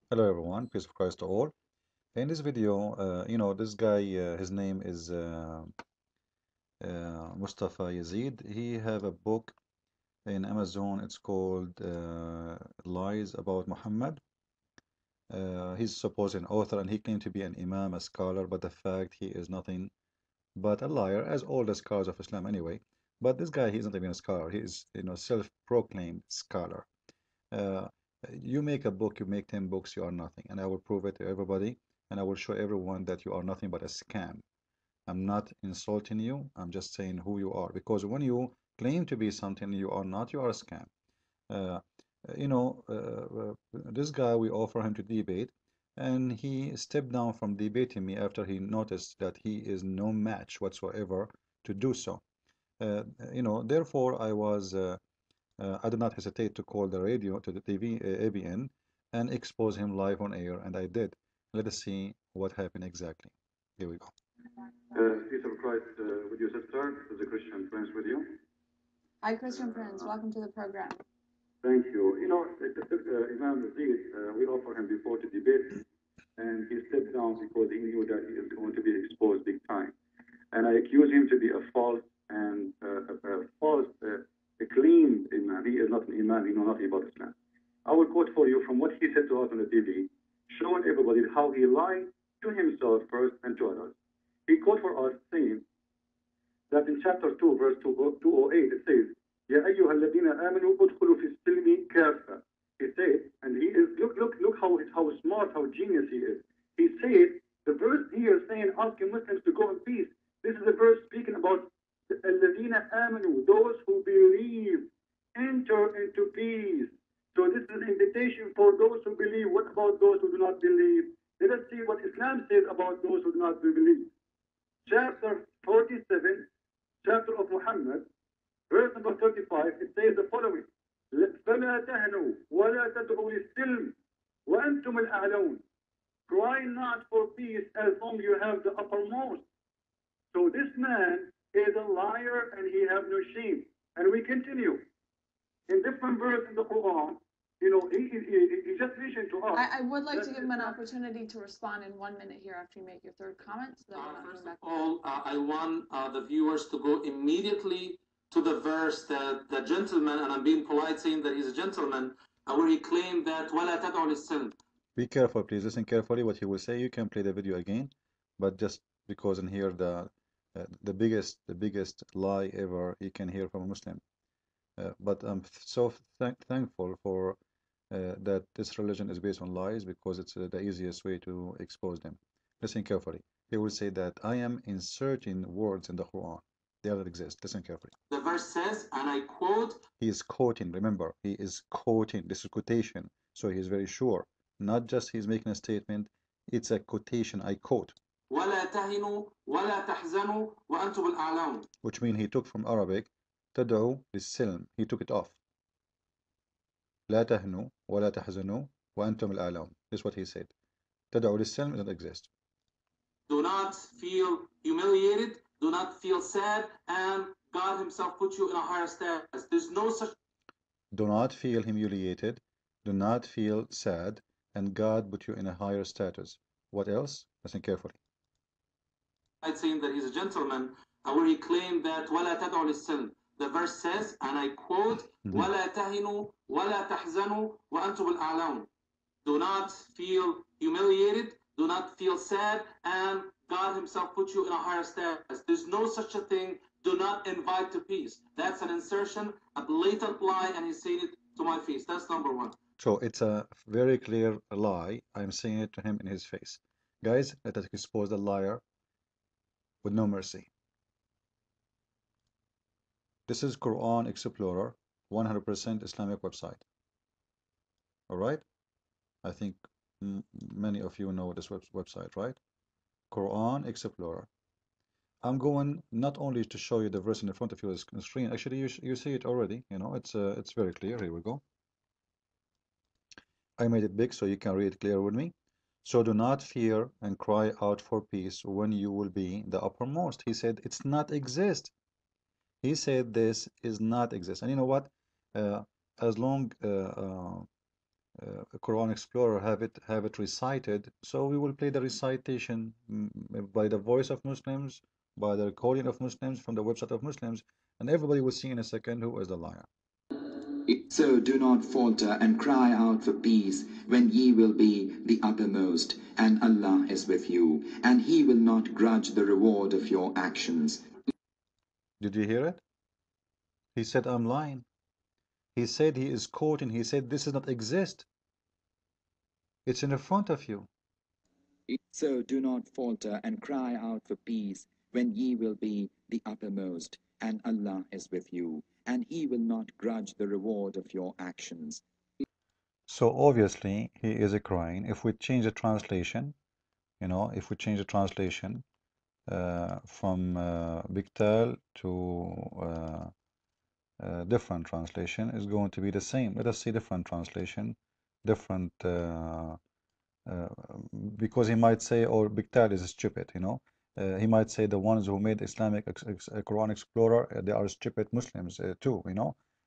Hello everyone, peace of Christ to all. In this video, this guy, his name is Mustafa Yazid. He have a book in Amazon. It's called Lies About Muhammad. He's supposed an author, and he claimed to be an imam, a scholar, but the fact he is nothing but a liar, as all the scholars of Islam anyway. But this guy, he isn't even a scholar. He is, self-proclaimed scholar. Uh, you make a book, you make 10 books, you are nothing. And I will prove it to everybody, and I will show everyone that you are nothing but a scam. I'm not insulting you, I'm just saying who you are. Because when you claim to be something you are not, you are a scam. Uh, this guy, we offer him to debate, and he stepped down from debating me after he noticed that he is no match whatsoever to do so. Therefore, I did not hesitate to call the radio to the TV, ABN, and expose him live on air, and I did. Let us see what happened exactly. Here we go. Peace of Christ with you, sister. Is a Christian Prince with you? Hi, Christian Prince. Welcome to the program. Thank you. Imam Zayed, we offered him before to debate, and he stepped down because he knew that he is going to be exposed big time. And I accuse him to be a false and a clean Imam. He is not an Imam. He knows nothing about Islam. I will quote for you from what he said to us on the TV, showing everybody how he lied to himself first and to others. He quote for us saying that in chapter 2, verse 208, it says, يا أيها الذين آمنوا ادخلوا في السلم كافة. He said, and he is, look how smart, how genius he is. He said, the verse here saying, asking Muslims to go in peace. This is a verse speaking about الذين آمنوا, those who believe, enter into peace. So this is an invitation for those who believe. What about those who do not believe? Let us see what Islam says about those who do not believe. Chapter 47, chapter of Muhammad, verse number 35, it says the following: فلا تهنوا ولا تدعوا للسلم وأنتم الأعلون. Cry not for peace as long you have the uppermost. So this man is a liar and he have no shame. And we continue. In different verses in the Quran, he just mentioned to us. I would like to give him an opportunity to respond in 1 minute here after you make your third comment. So First of all, I want the viewers to go immediately to the verse that the gentleman, and I'm being polite saying that he's a gentleman, where he claimed that وَلَا تَدْعُوا لِلسِّلْمِ. Be careful, please. Listen carefully what he will say. You can play the video again, but just because in here the biggest lie ever you can hear from a Muslim. But I'm so thankful for that this religion is based on lies because it's the easiest way to expose them. Listen carefully. He will say that I am inserting words in the Quran. They don't exist. Listen carefully. The verse says, and I quote, he is quoting. Remember, he is quoting. This is quotation. So he is very sure. Not just he's making a statement. It's a quotation. I quote. وَلَا تَهِنُوا وَلَا تَحْزَنُوا وَأَنْتُمُ الْأَعْلَوْنَ. Which means he took from Arabic تدعو للسلم. He took it off. لا تهنوا ولا تحزنوا وأنتم الأعلون. This is what he said. تدعو للسلم doesn't exist. Do not feel humiliated. Do not feel sad. And God himself put you in a higher status. There's no such. Do not feel humiliated. Do not feel sad. And God put you in a higher status. What else? Listen carefully. I'm saying that he's a gentleman, where he claimed that وَلَا تَدْعُوا لِلسِّلْمِ. The verse says, and I quote, وَلَا تَهِنُوا وَلَا تَحْزَنُوا وَأَنْتُمُ الْأَعْلَوْنَ. Do not feel humiliated. Do not feel sad. And God himself put you in a higher status. There's no such a thing. Do not invite to peace. That's an insertion, a blatant lie, and he's saying it to my face. That's number one. So it's a very clear lie. I'm saying it to him in his face. Guys, let us expose the liar with no mercy. This is Quran Explorer, 100% Islamic website. All right? I think many of you know this website, right? Quran Explorer. I'm going not only to show you the verse in the front of your screen. Actually, you see it already. It's very clear. Here we go. I made it big so you can read it clear with me. So do not fear and cry out for peace when you will be the uppermost. He said it's not exist. He said this is not exist. And you know what? As long Quran Explorer have it recited. So we will play the recitation by the voice of Muslims, by the recording of Muslims from the website of Muslims, and everybody will see in a second who is the liar. So do not falter and cry out for peace when ye will be the uppermost, and Allah is with you, and He will not grudge the reward of your actions. Did you hear it? He said, I'm lying. He said he is quoting. He said this does not exist. It's in the front of you. So do not falter and cry out for peace when ye will be the uppermost, and Allah is with you, and He will not grudge the reward of your actions. So obviously he is crying. If we change the translation, if we change the translation from Biktal to different translation, is going to be the same. Let us see different translation, different because he might say, or Biktal is stupid, he might say the ones who made Islamic Quran Explorer, they are stupid Muslims too,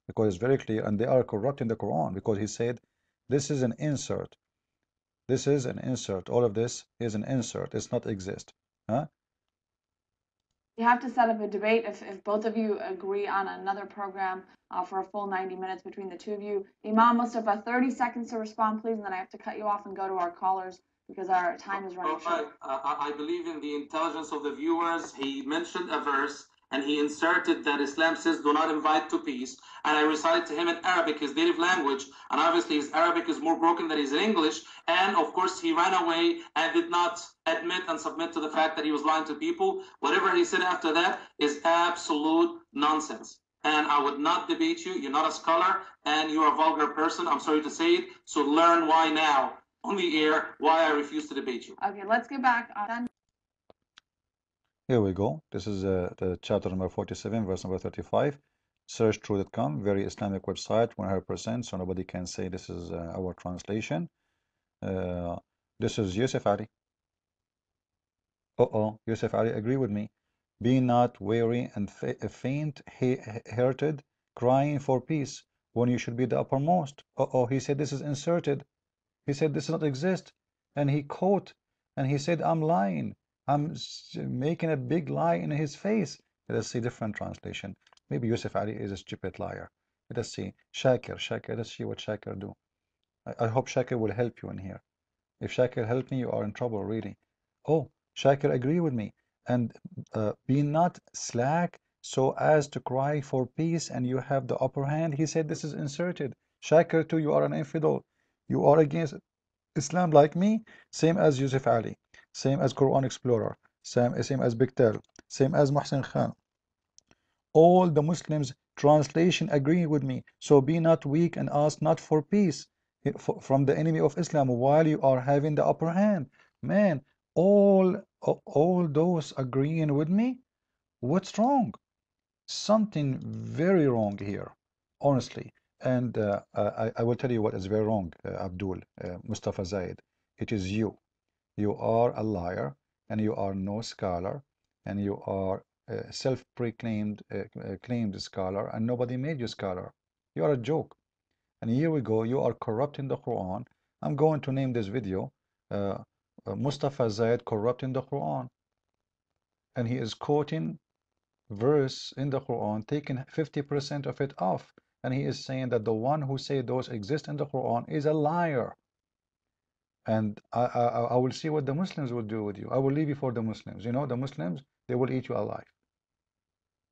because it's very clear, and they are corrupting the Quran, because he said this is an insert. This is an insert. All of this is an insert. It's not exist. Huh? You have to set up a debate if both of you agree on another program for a full 90 minutes between the two of you. Imam Moustafa, 30 seconds to respond, please, and then I have to cut you off and go to our callers because our time is running short. I believe in the intelligence of the viewers. He mentioned a verse and he inserted that Islam says do not invite to peace, and I recited to him in Arabic, his native language, and obviously his Arabic is more broken than his English, and of course he ran away and did not admit and submit to the fact that he was lying to people. Whatever he said after that is absolute nonsense. And I would not debate you. You're not a scholar, and you're a vulgar person. I'm sorry to say it. So learn why now on the air why I refuse to debate you. Okay, let's get back on. Here we go. This is the chapter number 47, verse number 35. Searchtruth.com, very Islamic website, 100%, so nobody can say this is our translation. This is Yusuf Ali. Yusuf Ali, agree with me. Be not weary and faint-hearted, crying for peace, when you should be the uppermost. He said this is inserted. He said this does not exist. And he quote, and he said, I'm lying. I'm making a big lie in his face. Let us see different translation. Maybe Yusuf Ali is a stupid liar. Let us see. Shakir, let's see what Shakir do. I hope Shakir will help you in here. If Shakir help me, you are in trouble, really. Oh, Shakir, agree with me. And be not slack so as to cry for peace, and you have the upper hand. He said this is inserted. Shakir, too, you are an infidel. You are against Islam like me, same as Yusuf Ali, same as Quran Explorer, same as Biktel, same as Muhsin Khan. All the Muslims translation agree with me. So be not weak and ask not for peace from the enemy of Islam while you are having the upper hand. Man, all those agreeing with me? What's wrong? Something very wrong here, honestly. And I will tell you what is very wrong, Abdul, Mustafa Zayed. It is you. You are a liar, and you are no scholar, and you are a self-proclaimed claimed scholar, and nobody made you scholar. You are a joke. And here we go. You are corrupting the Quran. I'm going to name this video Mustafa Zayed corrupting the Quran. And he is quoting verse in the Quran, taking 50% of it off, and he is saying that the one who say those exist in the Quran is a liar. And I will see what the Muslims will do with you. I will leave you for the Muslims. The Muslims, they will eat you alive.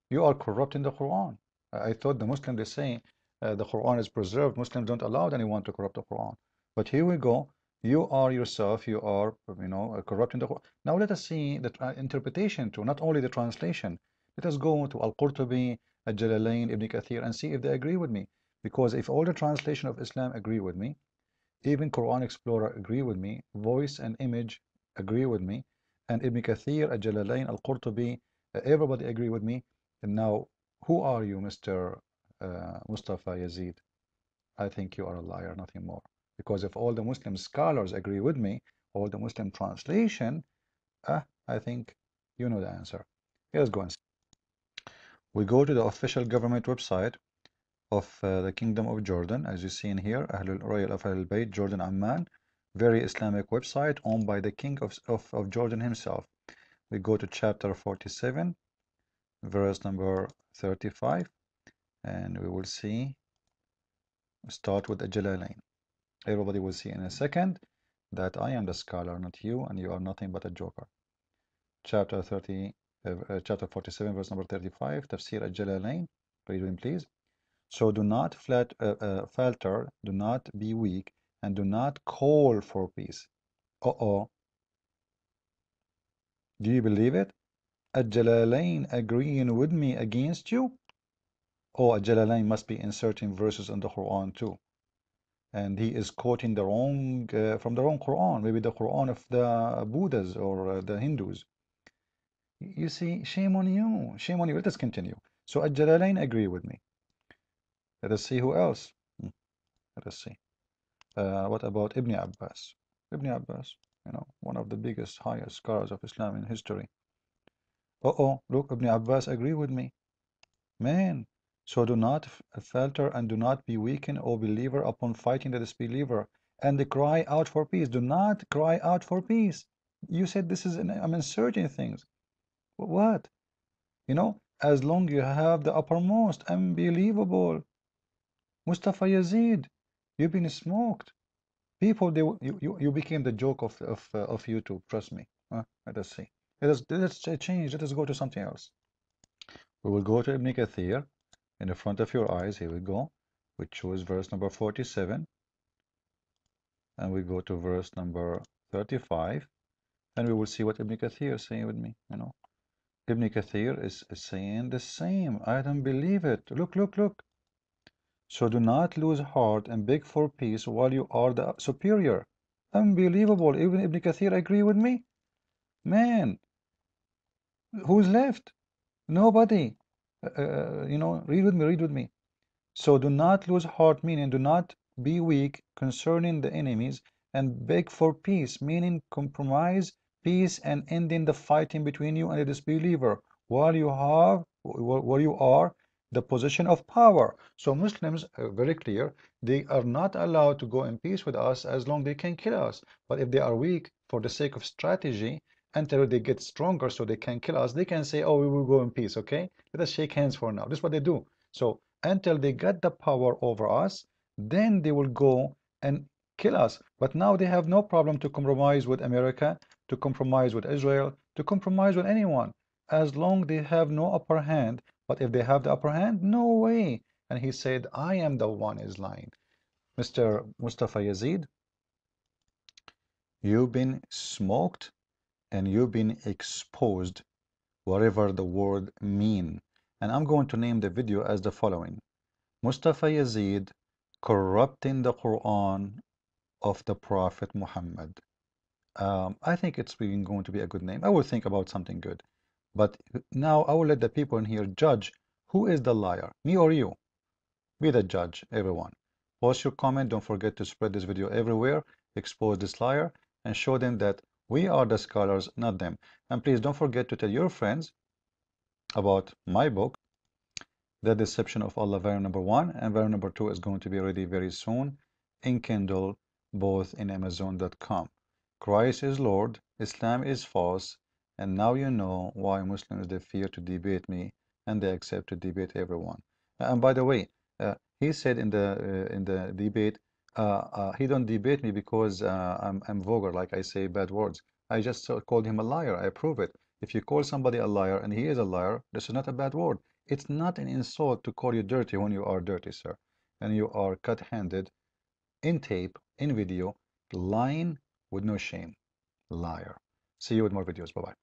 You are corrupting the Quran. I thought the Muslims, they say the Quran is preserved. Muslims don't allow anyone to corrupt the Quran. But here we go. You are yourself, you are, corrupting the Quran. Now let us see the interpretation too, not only the translation. Let us go to Al-Qurtubi, Al-Jalalain, Ibn Kathir, and see if they agree with me. Because if all the translation of Islam agree with me, even Quran Explorer agree with me, Voice and Image agree with me, and Ibn Kathir, Al-Jalalain, Al-Qurtubi, everybody agree with me. And now, who are you, Mr. Mustafa Yazid? I think you are a liar, nothing more. Because if all the Muslim scholars agree with me, all the Muslim translation, I think you know the answer. Let's go and see. We go to the official government website, of the Kingdom of Jordan, as you see in here, Royal of Ahlul Bayt, Jordan Amman, very Islamic website owned by the King of Jordan himself. We go to chapter 47, verse number 35, and we will see, start with the Jalalain. Everybody will see in a second that I am the scholar, not you, and you are nothing but a joker. Chapter 47, verse number 35, Tafsir al-Jalalain. Read it, please. So do not falter, do not be weak, and do not call for peace. Uh-oh. Do you believe it? Al-Jalalain agreeing with me against you? Oh, Al-Jalalain must be inserting verses in the Quran too. And he is quoting the wrong, from the wrong Quran, maybe the Quran of the Buddhas or the Hindus. You see, shame on you. Shame on you. Let us continue. So Al-Jalalain agree with me. Let us see who else. Let us see. What about Ibn Abbas? Ibn Abbas, one of the biggest, highest scholars of Islam in history. Uh-oh, look, Ibn Abbas agree with me. Man, so do not falter and do not be weakened, O believer, upon fighting the disbeliever, and cry out for peace. Do not cry out for peace. You said this is, I'm inserting things. What? As long you have the uppermost, unbelievable. Mustafa Yazid, you've been smoked. People, you became the joke of YouTube. Trust me. Let us see. Let's change. Let us go to something else. We will go to Ibn Kathir in the front of your eyes. Here we go. We choose verse number 47, and we go to verse number 35, and we will see what Ibn Kathir is saying with me. Ibn Kathir is saying the same. I don't believe it. Look, look, look. So do not lose heart and beg for peace while you are the superior. Unbelievable. Even Ibn Kathir agree with me. Man, who's left? Nobody. Read with me, read with me. So do not lose heart, meaning do not be weak concerning the enemies, and beg for peace, meaning compromise peace and ending the fighting between you and the disbeliever while you are the position of power. So Muslims are very clear, they are not allowed to go in peace with us as long they can kill us. But if they are weak for the sake of strategy, until they get stronger so they can kill us, they can say, oh, we will go in peace, okay? Let us shake hands for now. This is what they do. So until they get the power over us, then they will go and kill us. But now they have no problem to compromise with America, to compromise with Israel, to compromise with anyone, as long they have no upper hand. But if they have the upper hand, no way. And he said, I am the one is lying. Mr. Mustafa Yazid, you've been smoked and you've been exposed, whatever the word mean. And I'm going to name the video as the following: Mustafa Yazid corrupting the Quran of the Prophet Muhammad. I think it's going to be a good name. I will think about something good. But now I will let the people in here judge who is the liar, me or you. Be the judge, everyone. Post your comment. Don't forget to spread this video everywhere. Expose this liar and show them that we are the scholars, not them. And please don't forget to tell your friends about my book, The Deception of Allah, volume number 1, and volume number 2 is going to be ready very soon in Kindle, both in Amazon.com. Christ is Lord, Islam is false, and now you know why Muslims they fear to debate me and they accept to debate everyone. And by the way, he said in the debate, he don't debate me because I'm vulgar, like I say bad words. I just called him a liar. I prove it. If you call somebody a liar and he is a liar, this is not a bad word. It's not an insult to call you dirty when you are dirty, sir. And you are cut-handed, in tape, in video, lying with no shame. Liar. See you with more videos. Bye-bye.